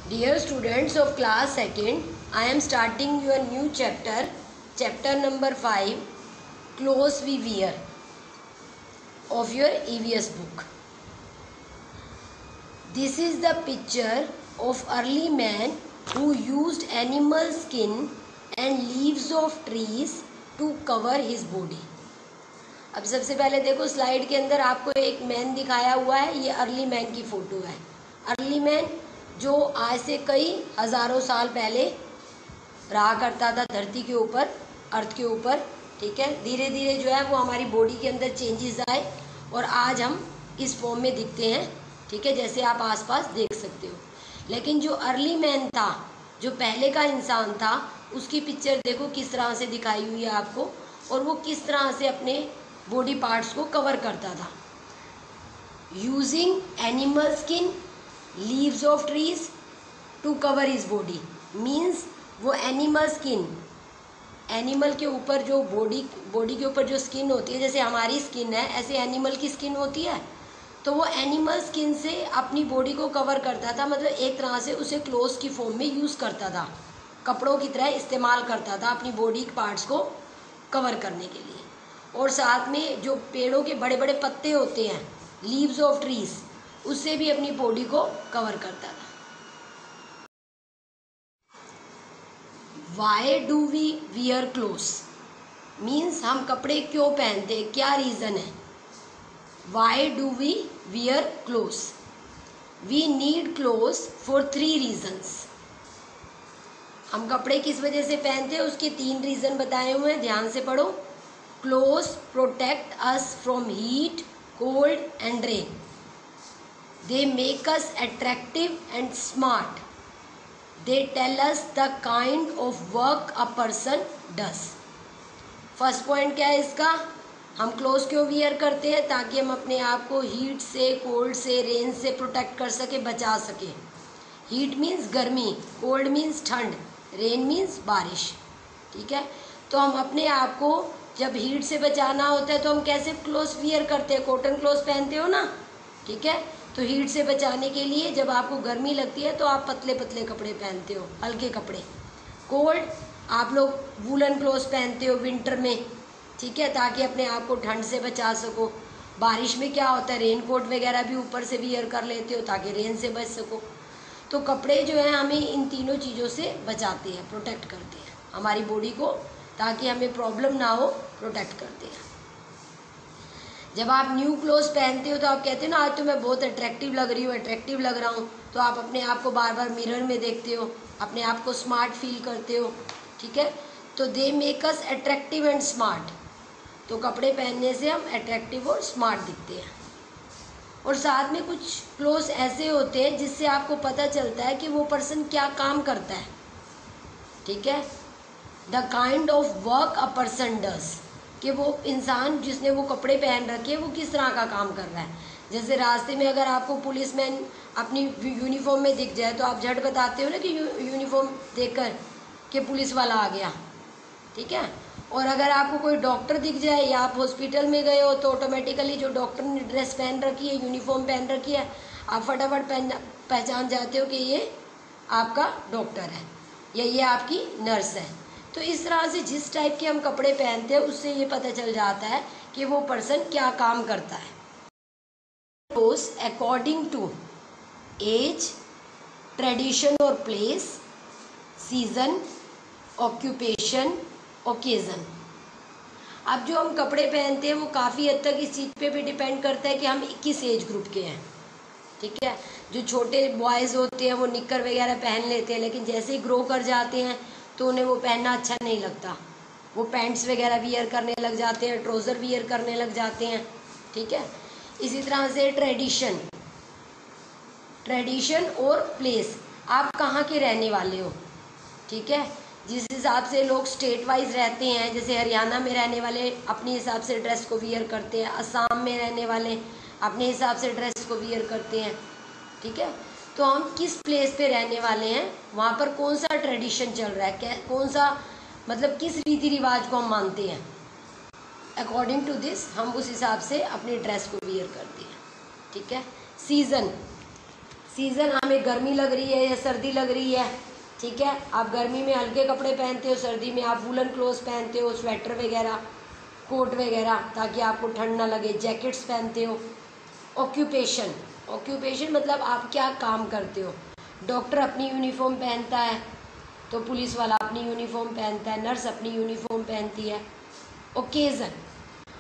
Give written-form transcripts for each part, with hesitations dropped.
Dear students of class 2nd, I am starting your new chapter number 5, Clothes We Wear of your EVS book. This is the picture of early man who used animal skin and leaves of trees to cover his body. अब सबसे पहले देखो slide के अंदर आपको एक man दिखाया हुआ है, ये अर्ली मैन की फ़ोटो है। अर्ली मैन जो आज से कई हज़ारों साल पहले रहा करता था धरती के ऊपर, अर्थ के ऊपर, ठीक है। धीरे धीरे जो है वो हमारी बॉडी के अंदर चेंजेस आए और आज हम इस फॉर्म में दिखते हैं, ठीक है, जैसे आप आसपास देख सकते हो। लेकिन जो अर्ली मैन था, जो पहले का इंसान था, उसकी पिक्चर देखो किस तरह से दिखाई हुई है आपको, और वो किस तरह से अपने बॉडी पार्ट्स को कवर करता था। Using animal skin, leaves of trees to cover his body, means वो एनिमल स्किन, एनिमल के ऊपर जो बॉडी के ऊपर जो स्किन होती है, जैसे हमारी स्किन है ऐसे एनिमल की स्किन होती है, तो वो एनिमल स्किन से अपनी बॉडी को कवर करता था। मतलब एक तरह से उसे क्लोथ्स की फॉर्म में यूज़ करता था, कपड़ों की तरह इस्तेमाल करता था अपनी बॉडी के पार्ट्स को कवर करने के लिए। और साथ में जो पेड़ों के बड़े बड़े पत्ते होते हैं, लीव्स ऑफ ट्रीज, उससे भी अपनी बॉडी को कवर करता था। Why do we wear clothes, means हम कपड़े क्यों पहनते हैं, क्या रीज़न है। Why do we wear clothes, we need clothes for 3 reasons. हम कपड़े किस वजह से पहनते हैं, उसके 3 रीज़न बताए हुए हैं, ध्यान से पढ़ो। Clothes protect us from heat, cold and rain. They make us attractive and smart. They tell us the kind of work a person does. First point क्या है इसका, हम क्लोथ्स क्यों वियर करते हैं, ताकि हम अपने आप को हीट से, कोल्ड से, रेन से प्रोटेक्ट कर सके, बचा सके। हीट मीन्स गर्मी, कोल्ड मीन्स ठंड, रेन मीन्स बारिश, ठीक है। तो हम अपने आप को जब हीट से बचाना होता है तो हम कैसे क्लोथ्स वियर करते हैं, कॉटन क्लोथ्स पहनते हो ना, ठीक है। तो हीट से बचाने के लिए जब आपको गर्मी लगती है तो आप पतले पतले कपड़े पहनते हो, हल्के कपड़े। कोल्ड, आप लोग वूलन क्लोथ्स पहनते हो विंटर में, ठीक है, ताकि अपने आप को ठंड से बचा सको। बारिश में क्या होता है, रेन कोट वगैरह भी ऊपर से वियर कर लेते हो ताकि रेन से बच सको। तो कपड़े जो है हमें इन तीनों चीज़ों से बचाते हैं, प्रोटेक्ट करते हैं हमारी बॉडी को, ताकि हमें प्रॉब्लम ना हो, प्रोटेक्ट करते हैं। जब आप न्यू क्लोथ्स पहनते हो तो आप कहते हो ना, आज तो मैं बहुत अट्रैक्टिव लग रही हूँ, अट्रैक्टिव लग रहा हूँ, तो आप अपने आप को बार बार मिरर में देखते हो, अपने आप को स्मार्ट फील करते हो, ठीक है। तो they make us attractive and smart, तो कपड़े पहनने से हम अट्रैक्टिव और स्मार्ट दिखते हैं। और साथ में कुछ क्लोथ्स ऐसे होते हैं जिससे आपको पता चलता है कि वो पर्सन क्या काम करता है, ठीक है। The kind of work a person does, कि वो इंसान जिसने वो कपड़े पहन रखे हैं वो किस तरह का काम कर रहा है। जैसे रास्ते में अगर आपको पुलिसमैन अपनी यूनिफॉर्म में दिख जाए तो आप झट बताते हो ना कि यूनिफॉर्म देखकर कि पुलिस वाला आ गया, ठीक है। और अगर आपको कोई डॉक्टर दिख जाए या आप हॉस्पिटल में गए हो तो ऑटोमेटिकली जो डॉक्टर ने ड्रेस पहन रखी है, यूनिफॉर्म पहन रखी है, आप फटाफट पहचान जाते हो कि ये आपका डॉक्टर है या ये आपकी नर्स है। तो इस तरह से जिस टाइप के हम कपड़े पहनते हैं उससे ये पता चल जाता है कि वो पर्सन क्या काम करता है। अकॉर्डिंग टू एज, ट्रेडिशन और प्लेस, सीजन, ऑक्यूपेशन, ओकेजन। अब जो हम कपड़े पहनते हैं वो काफ़ी हद तक इस चीज़ पे भी डिपेंड करता है कि हम किस एज ग्रुप के हैं, ठीक है। जो छोटे बॉयज़ होते हैं वो निक्कर वगैरह पहन लेते हैं, लेकिन जैसे ही ग्रो कर जाते हैं तो उन्हें वो पहनना अच्छा नहीं लगता, वो पैंट्स वगैरह वियर करने लग जाते हैं, ट्राउज़र वियर करने लग जाते हैं, ठीक है। इसी तरह से ट्रेडिशन और प्लेस, आप कहाँ के रहने वाले हो, ठीक है। जिस हिसाब से लोग स्टेट वाइज रहते हैं, जैसे हरियाणा में रहने वाले अपने हिसाब से ड्रेस को वियर करते हैं, असम में रहने वाले अपने हिसाब से ड्रेस को वियर करते हैं, ठीक है। तो हम किस प्लेस पे रहने वाले हैं, वहाँ पर कौन सा ट्रेडिशन चल रहा है, कौन सा मतलब किस रीति रिवाज को हम मानते हैं, अकॉर्डिंग टू दिस हम उस हिसाब से अपनी ड्रेस को वियर करते हैं, ठीक है। सीज़न, हमें गर्मी लग रही है या सर्दी लग रही है, ठीक है, आप गर्मी में हल्के कपड़े पहनते हो, सर्दी में आप वूलन क्लोथ्स पहनते हो, स्वेटर वगैरह, कोट वगैरह, ताकि आपको ठंड ना लगे, जैकेट्स पहनते हो। ऑक्यूपेशन, ऑक्यूपेशन मतलब आप क्या काम करते हो। डॉक्टर अपनी यूनिफॉर्म पहनता है, तो पुलिस वाला अपनी यूनिफॉर्म पहनता है, नर्स अपनी यूनिफॉर्म पहनती है। ओकेज़न,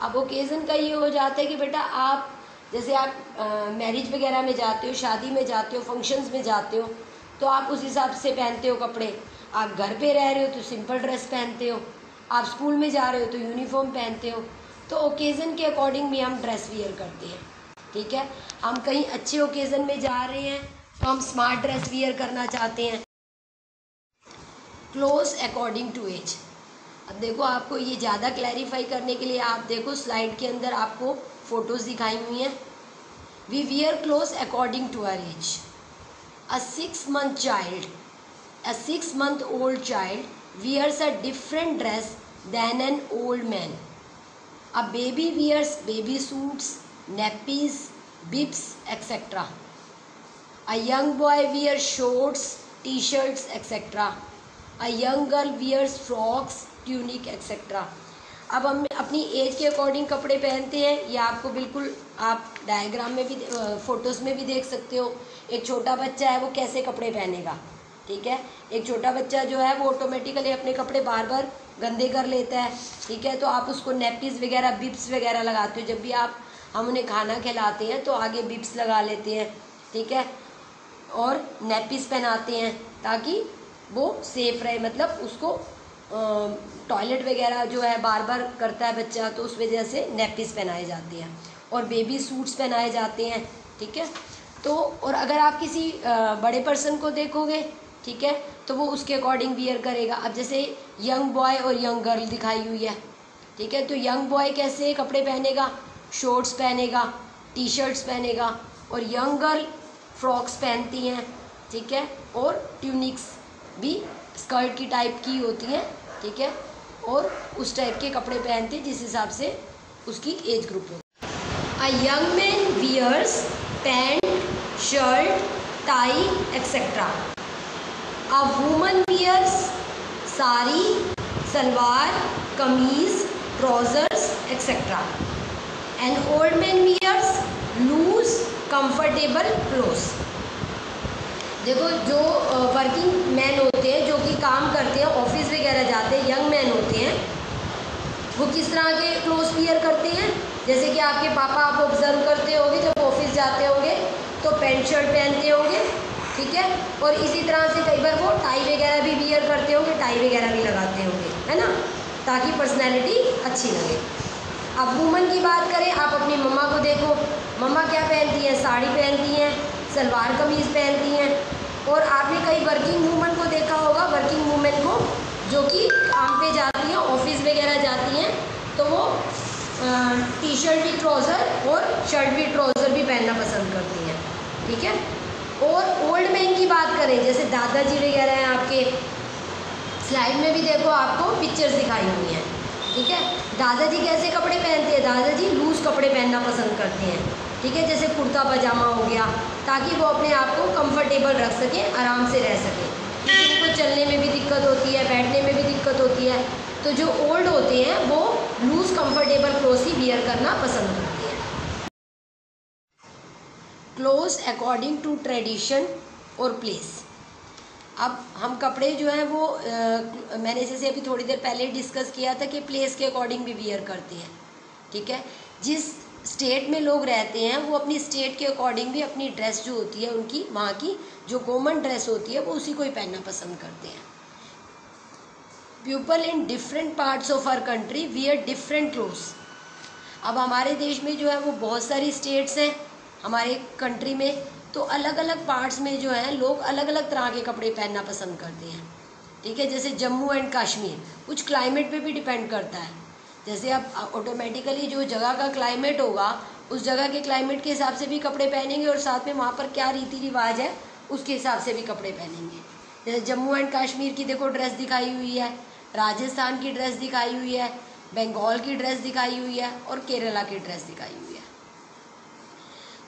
अब ओकेज़न का ये हो जाता है कि बेटा आप जैसे आप मैरिज वगैरह में जाते हो, शादी में जाते हो, फंक्शंस में जाते हो, तो आप उस हिसाब से पहनते हो कपड़े। आप घर पे रह रहे हो तो सिंपल ड्रेस पहनते हो, आप स्कूल में जा रहे हो तो यूनिफॉर्म पहनते हो। तो ओकेज़न के अकॉर्डिंग भी हम ड्रेस वियर करते हैं, ठीक है। हम कहीं अच्छे ओकेज़न में जा रहे हैं तो हम स्मार्ट ड्रेस वियर करना चाहते हैं। क्लोथ्स अकॉर्डिंग टू एज, अब देखो आपको ये ज़्यादा क्लैरिफाई करने के लिए आप देखो स्लाइड के अंदर आपको फ़ोटोज़ दिखाई हुई हैं। We wear clothes according to our age. A 6 month child, a 6 month-old child wears a different dress than an old man. A baby wears baby suits, nappies, bibs, etc. A young boy wears shorts, t-shirts, etc. A young girl wears frocks, tunic, etc. अब हम अपनी as के according कपड़े पहनते हैं। ये आपको बिल्कुल आप डायग्राम में भी फ़ोटोज़ में भी देख सकते हो। एक छोटा बच्चा है वो कैसे कपड़े पहनेगा, ठीक है। एक छोटा बच्चा जो है वो ऑटोमेटिकली अपने कपड़े बार बार गंदे कर लेता है, ठीक है। तो आप उसको नेपीज़ वगैरह, बिब्स वगैरह लगाते हो। जब भी हम उन्हें खाना खिलाते हैं तो आगे बिब्स लगा लेते हैं, ठीक है, और नेपीज़ पहनाते हैं ताकि वो सेफ़ रहे। मतलब उसको टॉयलेट वगैरह जो है बार बार करता है बच्चा, तो उस वजह से नेपीज़ पहनाए जाते हैं और बेबी सूट्स पहनाए जाते हैं, ठीक है। तो और अगर आप किसी बड़े पर्सन को देखोगे, ठीक है, तो वो उसके अकॉर्डिंग वियर करेगा। अब जैसे यंग बॉय और यंग गर्ल दिखाई हुई है, ठीक है, तो यंग बॉय कैसे कपड़े पहनेगा, शॉर्ट्स पहनेगा, टी शर्ट्स पहनेगा, और यंग गर्ल फ्रॉक्स पहनती हैं, ठीक है, और ट्यूनिक्स भी स्कर्ट की टाइप की होती हैं, ठीक है, और उस टाइप के कपड़े पहनते हैं जिस हिसाब से उसकी एज ग्रुप हो। A young man wears pant, shirt, tie, etcetera. A woman wears sari, salwar, kameez, trousers, etcetera. An old man wears loose comfortable clothes. देखो जो वर्किंग मैन होते हैं, जो कि काम करते हैं, ऑफिस वगैरह जाते हैं, यंग मैन होते हैं, वो किस तरह के क्लोथ्स वियर करते हैं। जैसे कि आपके पापा आप ऑब्जर्व करते होंगे, जब ऑफिस जाते होंगे तो पैंट शर्ट पहनते होंगे, ठीक है, और इसी तरह से कई बार वो टाई वगैरह भी वियर करते होंगे, टाई वगैरह भी लगाते होंगे, है ना, ताकि पर्सनैलिटी अच्छी लगे। अब वुमन की बात करें, आप अपनी मम्मा को देखो, मम्मा क्या पहनती हैं, साड़ी पहनती हैं, सलवार कमीज़ पहनती हैं। और आपने कई वर्किंग वूमेन को देखा होगा, वर्किंग वूमेन को जो कि काम पे जाती हैं, ऑफिस वगैरह जाती हैं, तो वो टी शर्ट भी ट्राउज़र और शर्ट भी ट्राउज़र भी पहनना पसंद करती हैं, ठीक है। और ओल्ड मैन की बात करें, जैसे दादाजी वगैरह हैं, आपके स्लाइड में भी देखो आपको पिक्चर्स दिखाई हुई हैं, ठीक है। दादाजी कैसे कपड़े पहनते हैं, दादाजी लूज़ कपड़े पहनना पसंद करते हैं, ठीक है, जैसे कुर्ता पजामा हो गया, ताकि वो अपने आप को कंफर्टेबल रख सकें, आराम से रह सकें, क्योंकि उनको चलने में भी दिक्कत होती है, बैठने में भी दिक्कत होती है। तो जो ओल्ड होते हैं वो लूज़ कंफर्टेबल क्लोथ्स ही वियर करना पसंद करते हैं। क्लोथ्स अकॉर्डिंग टू ट्रेडिशन और प्लेस। अब हम कपड़े जो हैं वो मैंने जैसे अभी थोड़ी देर पहले डिस्कस किया था कि प्लेस के अकॉर्डिंग भी वियर करते हैं, ठीक है। जिस स्टेट में लोग रहते हैं वो अपनी स्टेट के अकॉर्डिंग भी अपनी ड्रेस जो होती है उनकी, वहाँ की जो कॉमन ड्रेस होती है वो उसी को ही पहनना पसंद करते हैं। People in different parts of our country wear different clothes. अब हमारे देश में जो है वो बहुत सारी स्टेट्स हैं हमारे कंट्री में, तो अलग अलग पार्ट्स में जो है लोग अलग अलग तरह के कपड़े पहनना पसंद करते हैं, ठीक है। जैसे जम्मू एंड कश्मीर कुछ क्लाइमेट पे भी डिपेंड करता है। जैसे अब ऑटोमेटिकली जो जगह का क्लाइमेट होगा उस जगह के क्लाइमेट के हिसाब से भी कपड़े पहनेंगे, और साथ में वहाँ पर क्या रीति रिवाज है उसके हिसाब से भी कपड़े पहनेंगे। जैसे जम्मू एंड कश्मीर की देखो ड्रेस दिखाई हुई है, राजस्थान की ड्रेस दिखाई हुई है, बंगाल की ड्रेस दिखाई हुई है, और केरला की ड्रेस दिखाई हुई है।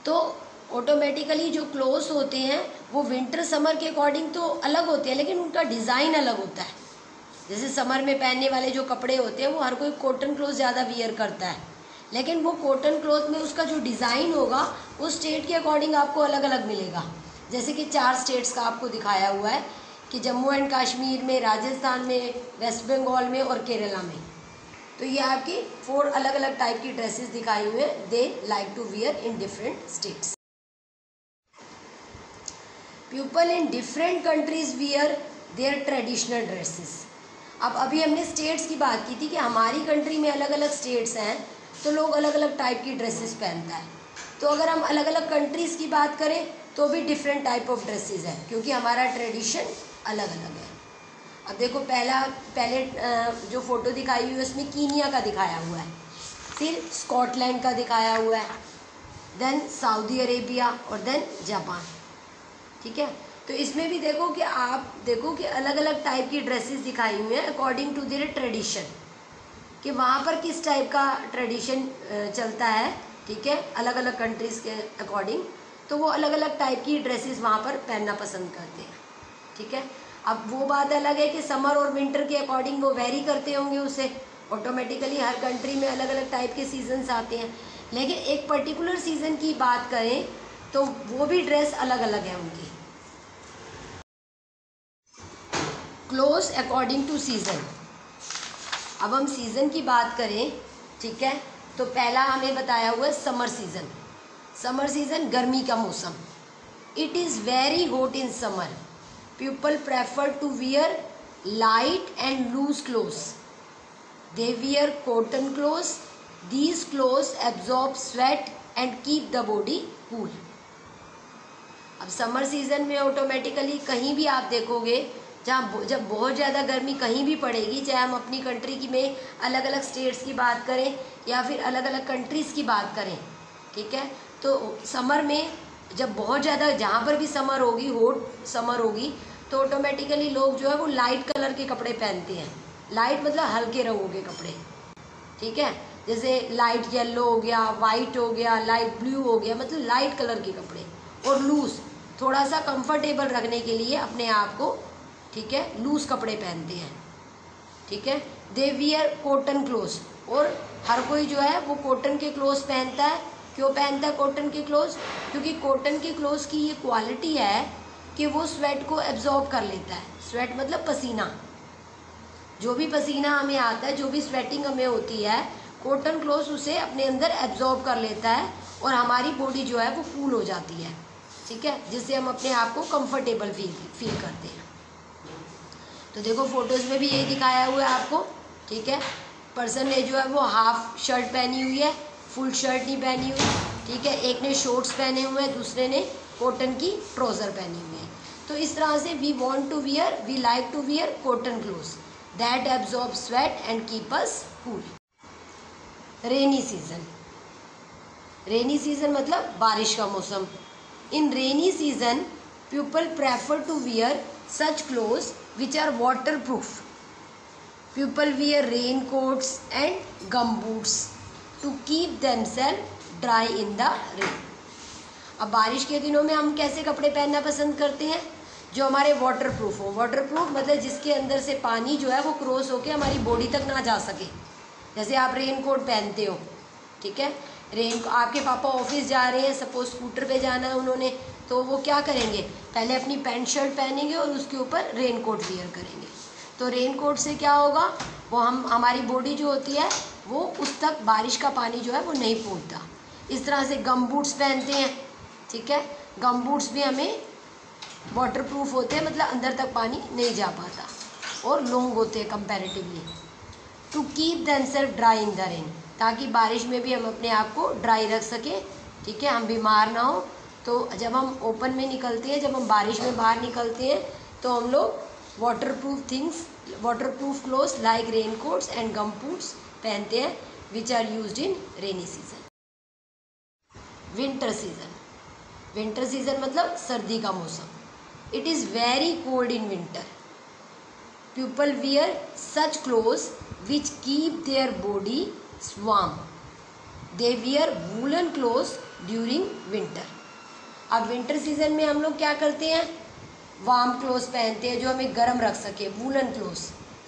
तो ऑटोमेटिकली जो क्लोथ्स होते हैं वो विंटर समर के अकॉर्डिंग तो अलग होते हैं, लेकिन उनका डिज़ाइन अलग होता है। जैसे समर में पहनने वाले जो कपड़े होते हैं वो हर कोई कॉटन क्लोथ ज़्यादा वियर करता है, लेकिन वो कॉटन क्लोथ में उसका जो डिज़ाइन होगा वो स्टेट के अकॉर्डिंग आपको अलग अलग मिलेगा। जैसे कि 4 स्टेट्स का आपको दिखाया हुआ है कि जम्मू एंड कश्मीर में, राजस्थान में, वेस्ट बंगाल में और केरला में। तो ये आपकी 4 अलग अलग टाइप की ड्रेसेस दिखाई हुई है, they like to wear in different states. People in different countries wear their traditional dresses. अब अभी हमने स्टेट्स की बात की थी कि हमारी कंट्री में अलग अलग स्टेट्स हैं तो लोग अलग अलग टाइप की ड्रेसेस पहनता है। तो अगर हम अलग अलग कंट्रीज़ की बात करें तो भी डिफरेंट टाइप ऑफ ड्रेसेस है, क्योंकि हमारा ट्रेडिशन अलग अलग है। अब देखो पहले जो फ़ोटो दिखाई हुई है उसमें कीनिया का दिखाया हुआ है, फिर स्कॉटलैंड का दिखाया हुआ है, देन सऊदी अरेबिया और देन जापान। ठीक है, तो इसमें भी देखो कि आप देखो कि अलग अलग टाइप की ड्रेसेस दिखाई हुई हैं अकॉर्डिंग टू देयर ट्रेडिशन, कि वहाँ पर किस टाइप का ट्रेडिशन चलता है। ठीक है, अलग अलग कंट्रीज़ के अकॉर्डिंग, तो वो अलग अलग टाइप की ड्रेसेस वहाँ पर पहनना पसंद करते हैं। ठीक है, अब वो बात अलग है कि समर और विंटर के अकॉर्डिंग वो वेरी करते होंगे, उसे ऑटोमेटिकली हर कंट्री में अलग अलग टाइप के सीजन्स आते हैं, लेकिन एक पर्टिकुलर सीज़न की बात करें तो वो भी ड्रेस अलग अलग है उनकी। Clothes according to season. अब हम सीज़न की बात करें, ठीक है, तो पहला हमें बताया हुआ है समर सीज़न। समर सीज़न गर्मी का मौसम। It is very hot in summer. People prefer to wear light and loose clothes. They wear cotton clothes. These clothes absorb sweat and keep the body cool. अब summer season में automatically कहीं भी आप देखोगे जब बहुत ज़्यादा गर्मी कहीं भी पड़ेगी, चाहे हम अपनी कंट्री की में अलग अलग स्टेट्स की बात करें या फिर अलग अलग कंट्रीज़ की बात करें, ठीक है, तो समर में जब बहुत ज़्यादा जहाँ पर भी समर होगी, हॉट समर होगी, तो ऑटोमेटिकली लोग जो है वो लाइट कलर के कपड़े पहनते हैं। लाइट मतलब हल्के रंगों के कपड़े। ठीक है, जैसे लाइट येलो हो गया, वाइट हो गया, लाइट ब्लू हो गया, मतलब लाइट कलर के कपड़े। और लूज, थोड़ा सा कंफर्टेबल रखने के लिए अपने आप को, ठीक है, लूज कपड़े पहनते हैं। ठीक है, दे वियर कॉटन क्लोथ्स। और हर कोई जो है वो कॉटन के क्लोथ्स पहनता है। क्यों पहनता है कॉटन के क्लोथ्स? क्योंकि कॉटन के क्लोथ्स की ये क्वालिटी है कि वो स्वेट को एब्जॉर्ब कर लेता है। स्वेट मतलब पसीना, जो भी पसीना हमें आता है, जो भी स्वेटिंग हमें होती है, कॉटन क्लोथ्स उसे अपने अंदर एब्जॉर्ब कर लेता है और हमारी बॉडी जो है वो कूल हो जाती है। ठीक है, जिससे हम अपने आप को कंफर्टेबल फील करते हैं। तो देखो फोटोज़ में भी यही दिखाया हुआ है आपको। ठीक है, पर्सन ने जो है वो हाफ शर्ट पहनी हुई है, फुल शर्ट नहीं पहनी हुई। ठीक है, एक ने शॉर्ट्स पहने हुए हैं, दूसरे ने कॉटन की ट्राउज़र पहनी हुई है। तो इस तरह से we like to wear cotton clothes that absorb sweat and keep us cool. Rainy season. Rainy season मतलब बारिश का मौसम। In rainy season people prefer to wear such clothes which are waterproof. People wear raincoats and gumboots to keep themselves dry in the rain. अब बारिश के दिनों में हम कैसे कपड़े पहनना पसंद करते हैं? जो हमारे वाटरप्रूफ हो। वाटरप्रूफ मतलब जिसके अंदर से पानी जो है वो क्रॉस होकर हमारी बॉडी तक ना जा सके। जैसे आप रेनकोट पहनते हो, ठीक है, आपके पापा ऑफिस जा रहे हैं, सपोज स्कूटर पे जाना है उन्होंने, तो वो क्या करेंगे, पहले अपनी पैंट शर्ट पहनेंगे और उसके ऊपर रेनकोट वियर करेंगे। तो रेनकोट से क्या होगा, वो हमारी बॉडी जो होती है वो उस तक बारिश का पानी जो है वो नहीं पहुंचता। इस तरह से गम बूट्स पहनते हैं। ठीक है, गम बूट्स भी हमें वाटरप्रूफ होते हैं, मतलब अंदर तक पानी नहीं जा पाता और लॉन्ग होते हैं comparatively. To keep themselves dry in the rain, ताकि बारिश में भी हम अपने आप को ड्राई रख सकें। ठीक है, हम बीमार ना हो। तो जब हम ओपन में निकलते हैं, जब हम बारिश में बाहर निकलते हैं, तो हम लोग waterproof clothes like raincoats and gum boots पहनते हैं, which are used in rainy season. Winter season. Winter season मतलब सर्दी का मौसम। It is very cold in winter. People wear such clothes which keep their body warm. They wear woollen clothes during winter. अब winter season में हम लोग क्या करते हैं, वार्म क्लोथ पहनते हैं जो हमें गर्म रख सके, वूलन क्लोथ,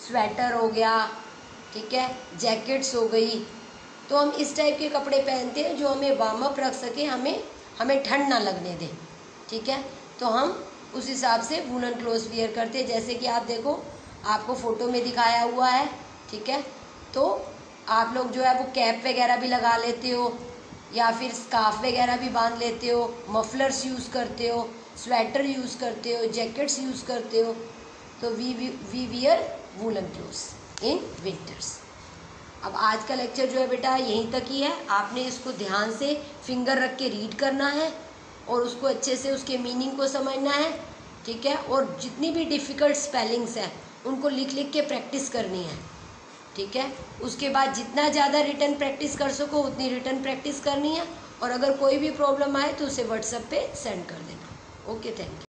स्वेटर हो गया, ठीक है, जैकेट्स हो गई। तो हम इस टाइप के कपड़े पहनते हैं जो हमें वार्म अप रख सके, हमें ठंड ना लगने दे, ठीक है। तो हम उस हिसाब से वूलन क्लोथ वियर करते हैं। जैसे कि आप देखो, आपको फ़ोटो में दिखाया हुआ है, ठीक है। तो आप लोग जो है वो कैप वगैरह भी लगा लेते हो, या फिर स्कार्फ वगैरह भी बांध लेते हो, मफलर्स यूज़ करते हो, स्वेटर यूज़ करते हो, जैकेट्स यूज़ करते हो। तो we wear woollen clothes in winters. अब आज का लेक्चर जो है बेटा यहीं तक ही है। आपने इसको ध्यान से फिंगर रख के रीड करना है और उसको अच्छे से उसके मीनिंग को समझना है, ठीक है। और जितनी भी डिफ़िकल्ट स्पेलिंग्स हैं उनको लिख लिख के प्रैक्टिस करनी है, ठीक है। उसके बाद जितना ज़्यादा रिटन प्रैक्टिस कर सको उतनी रिटन प्रैक्टिस करनी है। और अगर कोई भी प्रॉब्लम आए तो उसे व्हाट्सएप पे सेंड कर देना। Okay, thank you.